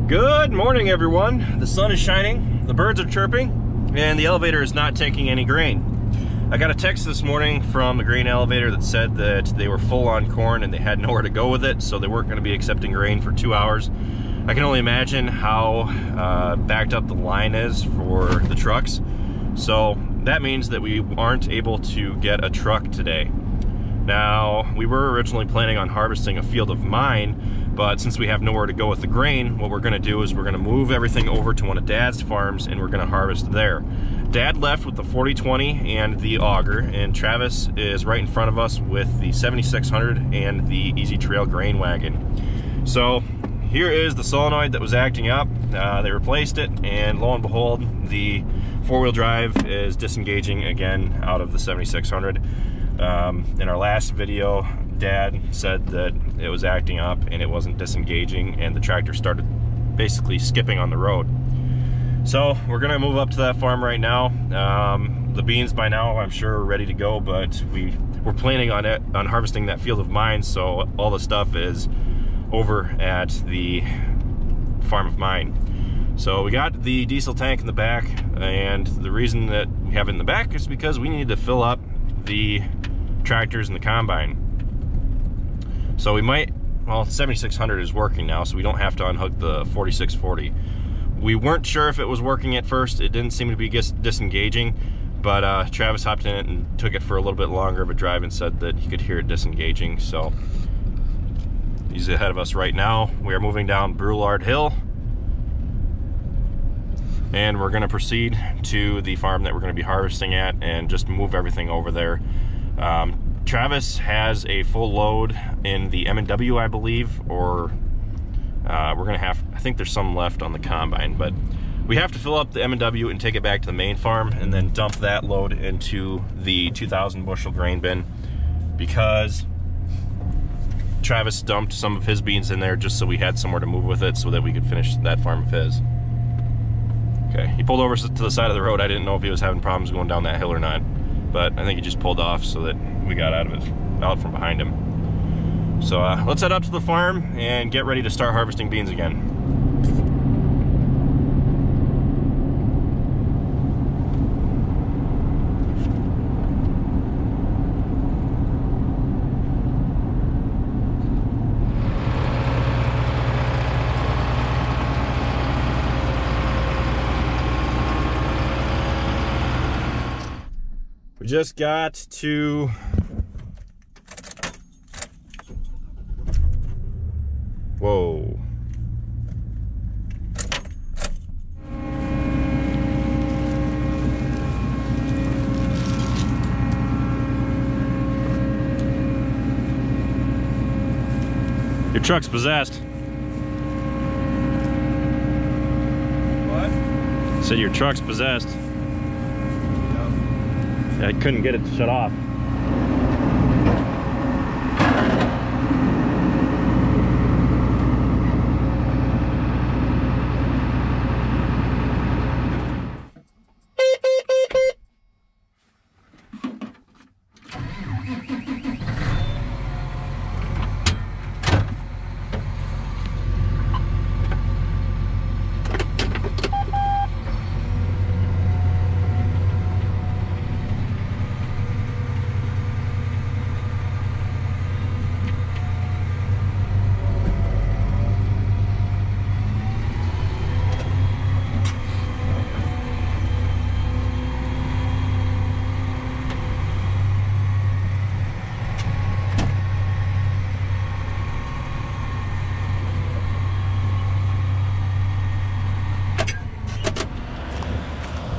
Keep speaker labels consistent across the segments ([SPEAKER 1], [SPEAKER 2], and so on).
[SPEAKER 1] Good morning, everyone. The sun is shining, the birds are chirping, and the elevator is not taking any grain. I got a text this morning from the grain elevator that said that they were full on corn and they had nowhere to go with it, so they weren't going to be accepting grain for 2 hours. I can only imagine how backed up the line is for the trucks. So that means that we aren't able to get a truck today. Now, we were originally planning on harvesting a field of mine, but since we have nowhere to go with the grain, what we're gonna do is we're gonna move everything over to one of Dad's farms and we're gonna harvest there. Dad left with the 4020 and the auger, and Travis is right in front of us with the 7600 and the Easy Trail grain wagon. So here is the solenoid that was acting up. They replaced it, and lo and behold, the four-wheel drive is disengaging again out of the 7600. In our last video, Dad said that it was acting up and it wasn't disengaging, and the tractor started basically skipping on the road. So we're gonna move up to that farm right now. The beans by now I'm sure are ready to go, but we're planning on harvesting that field of mine, so all the stuff is over at the farm of mine. So we got the diesel tank in the back, and the reason that we have it in the back is because we need to fill up the tractors and the combine. So we might, well, 7600 is working now, so we don't have to unhook the 4640. We weren't sure if it was working at first. It didn't seem to be disengaging, but Travis hopped in it and took it for a little bit longer of a drive and said that he could hear it disengaging. So he's ahead of us right now. We are moving down Brulard Hill, and we're gonna proceed to the farm that we're gonna be harvesting at and just move everything over there. Travis has a full load in the M&W, I believe, or we're gonna have, I think there's some left on the combine, but we have to fill up the M&W and take it back to the main farm and then dump that load into the 2,000 bushel grain bin, because Travis dumped some of his beans in there just so we had somewhere to move with it so that we could finish that farm of his. Okay, he pulled over to the side of the road. I didn't know if he was having problems going down that hill or not, but I think he just pulled off so that we got out from behind him. So let's head up to the farm and get ready to start harvesting beans again. We just got to whoa. Your truck's possessed.
[SPEAKER 2] What?
[SPEAKER 1] Said your truck's possessed. I couldn't get it to shut off.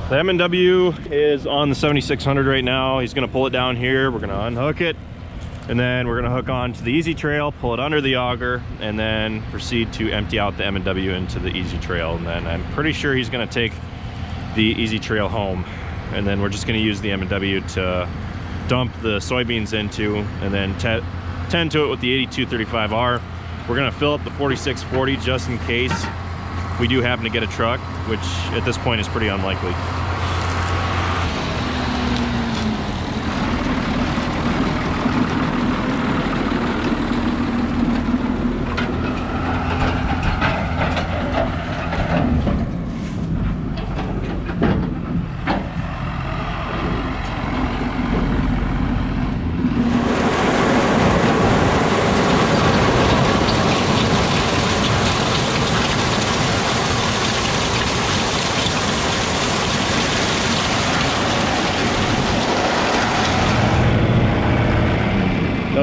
[SPEAKER 1] The M&W is on the 7600 right now. He's gonna pull it down here. We're gonna unhook it, and then we're gonna hook on to the Easy Trail, pull it under the auger, and then proceed to empty out the M&W into the Easy Trail. And then I'm pretty sure he's gonna take the Easy Trail home, and then we're just gonna use the M&W to dump the soybeans into, and then tend to it with the 8235R. We're gonna fill up the 4640 just in case we do happen to get a truck, which at this point is pretty unlikely.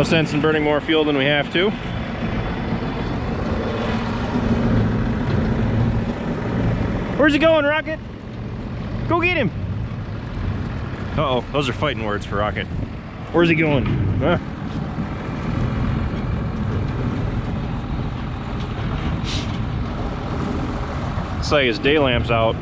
[SPEAKER 1] sense in burning more fuel than we have to. Where's he going, Rocket? Go get him. Uh-oh, those are fighting words for Rocket. Where's he going? Huh? Looks like his day lamp's out.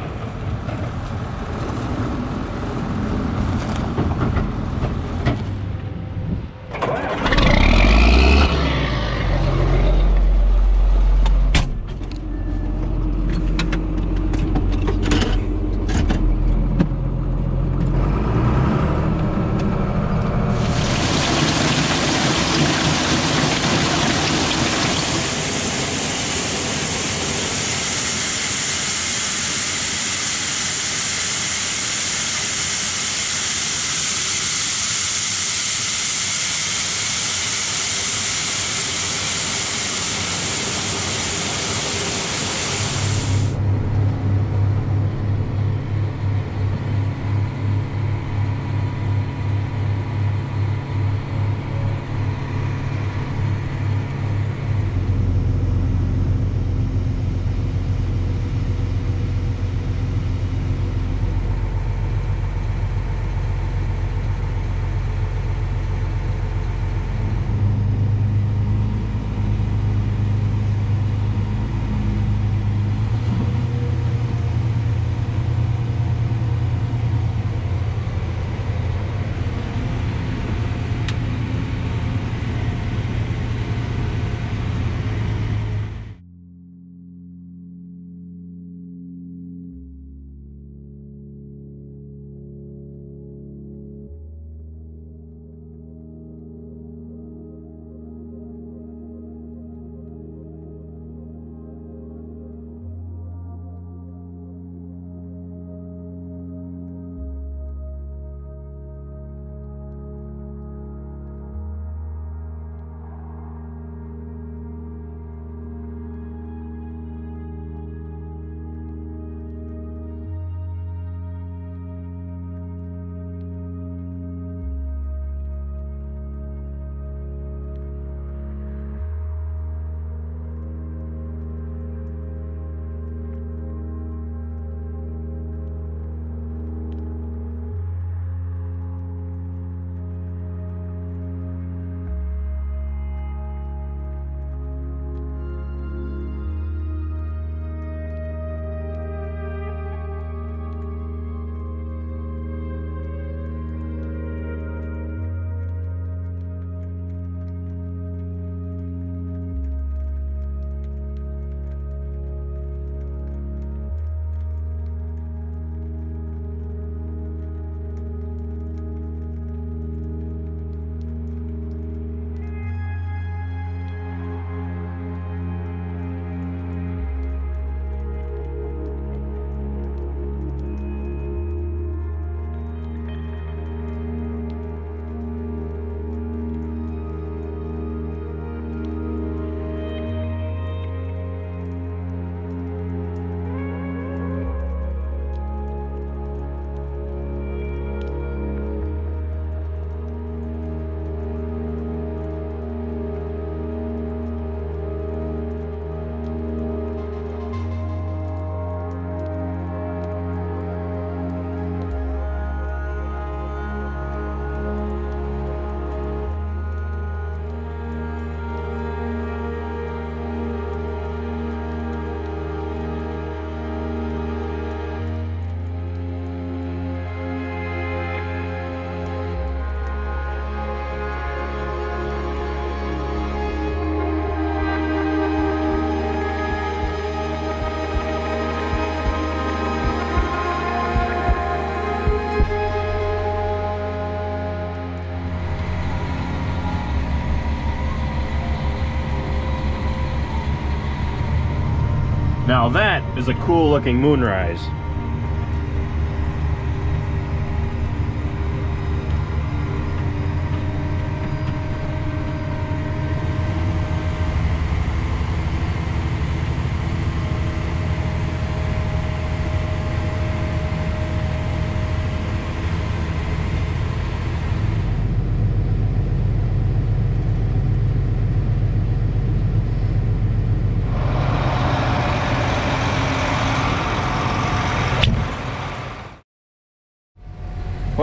[SPEAKER 1] Now that is a cool looking moonrise.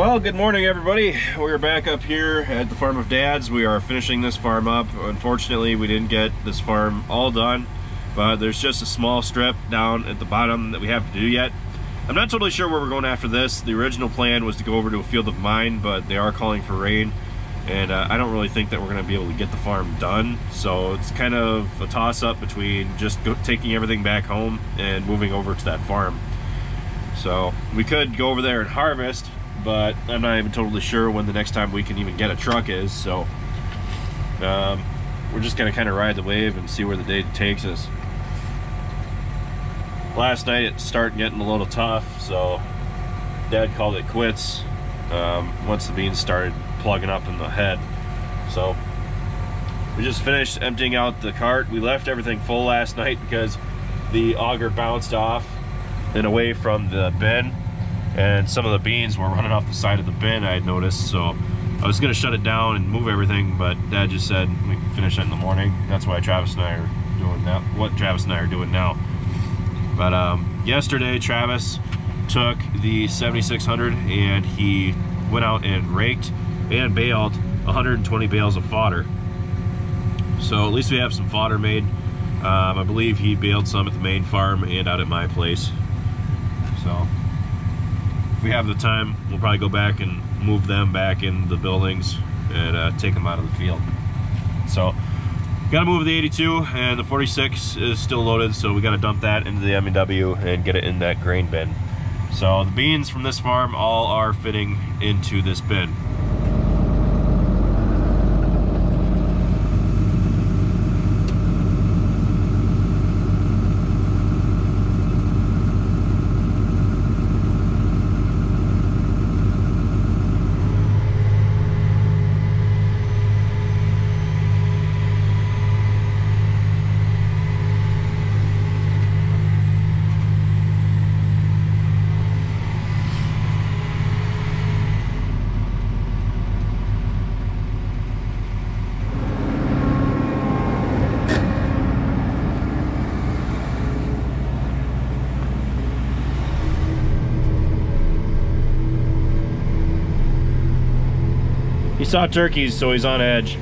[SPEAKER 1] Well, good morning everybody. We're back up here at the farm of Dad's. We are finishing this farm up. Unfortunately, we didn't get this farm all done, but there's just a small strip down at the bottom that we have to do yet. I'm not totally sure where we're going after this. The original plan was to go over to a field of mine, but they are calling for rain, and I don't really think that we're going to be able to get the farm done. So it's kind of a toss-up between just taking everything back home and moving over to that farm. So we could go over there and harvest, but I'm not even totally sure when the next time we can even get a truck is. So we're just gonna kind of ride the wave and see where the day takes us. Last night it started getting a little tough, so Dad called it quits once the beans started plugging up in the head. So we just finished emptying out the cart. We left everything full last night because the auger bounced off and away from the bin, and some of the beans were running off the side of the bin, I had noticed. So I was gonna shut it down and move everything, but Dad just said we can finish it in the morning. That's why Travis and I are doing that, what Travis and I are doing now. But yesterday Travis took the 7600 and he went out and raked and baled 120 bales of fodder. So at least we have some fodder made. I believe he baled some at the main farm and out at my place. So if we have the time, we'll probably go back and move them back in the buildings and take them out of the field. So got to move the 82, and the 46 is still loaded, so we got to dump that into the M&W and get it in that grain bin. So the beans from this farm all are fitting into this bin. He saw turkeys, so he's on edge.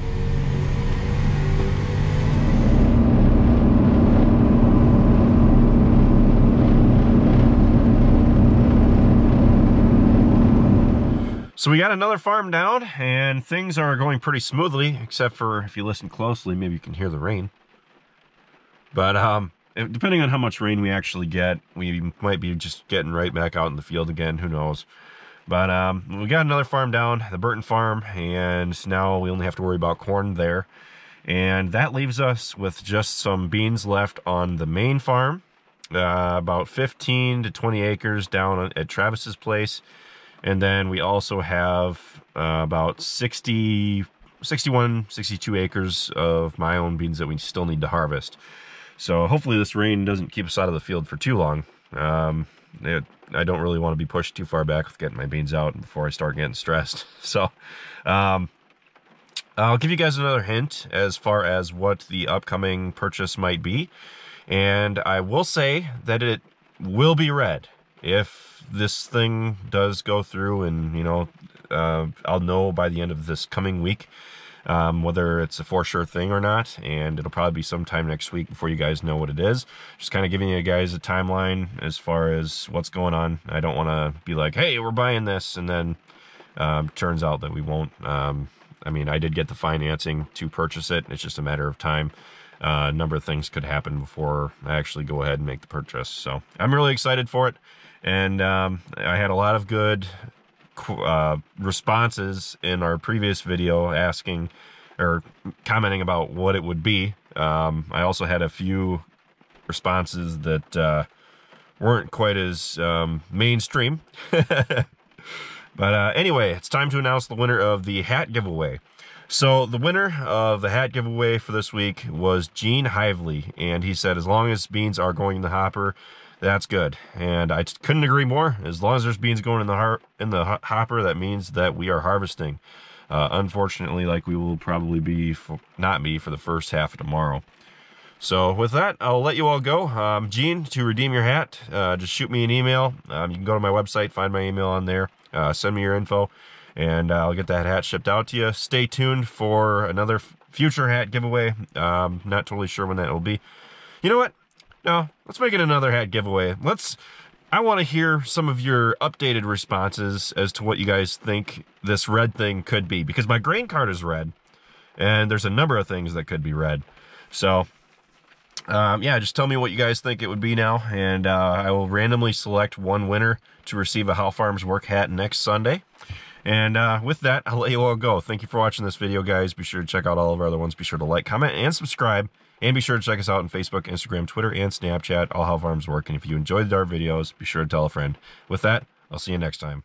[SPEAKER 1] So we got another farm down, and things are going pretty smoothly, except for if you listen closely, maybe you can hear the rain. But depending on how much rain we actually get, we might be just getting right back out in the field again, who knows. But we got another farm down, the Burton farm, and now we only have to worry about corn there. And that leaves us with just some beans left on the main farm, about 15 to 20 acres down at Travis's place. And then we also have about 61, 62 acres of my own beans that we still need to harvest. So hopefully this rain doesn't keep us out of the field for too long. I don't really want to be pushed too far back with getting my beans out before I start getting stressed. So I'll give you guys another hint as far as what the upcoming purchase might be. And I will say that it will be red. If this thing does go through, and you know, I'll know by the end of this coming week whether it's a for sure thing or not, and it'll probably be sometime next week before you guys know what it is. Just kind of giving you guys a timeline as far as what's going on. I don't want to be like, hey, we're buying this, and then turns out that we won't. I mean, I did get the financing to purchase it. It's just a matter of time. A number of things could happen before I actually go ahead and make the purchase. So I'm really excited for it, and I had a lot of good responses in our previous video asking or commenting about what it would be. I also had a few responses that weren't quite as mainstream. But anyway, it's time to announce the winner of the hat giveaway. So the winner of the hat giveaway for this week was Gene Hively, and he said as long as beans are going in the hopper, that's good. And I couldn't agree more. As long as there's beans going in the hopper, that means that we are harvesting. Unfortunately, like we will probably be not be for the first half of tomorrow. So with that, I'll let you all go. Gene, to redeem your hat, just shoot me an email. You can go to my website, find my email on there. send me your info, and I'll get that hat shipped out to you. Stay tuned for another future hat giveaway. Not totally sure when that will be. You know what? No, let's make it another hat giveaway. I want to hear some of your updated responses as to what you guys think this red thing could be, because my grain cart is red, and there's a number of things that could be red. So, yeah, just tell me what you guys think it would be now, and I will randomly select one winner to receive a How Farms Work hat next Sunday. And with that, I'll let you all go. Thank you for watching this video, guys. Be sure to check out all of our other ones. Be sure to like, comment, and subscribe. And be sure to check us out on Facebook, Instagram, Twitter, and Snapchat, all How Farms Work. And if you enjoyed our videos, be sure to tell a friend. With that, I'll see you next time.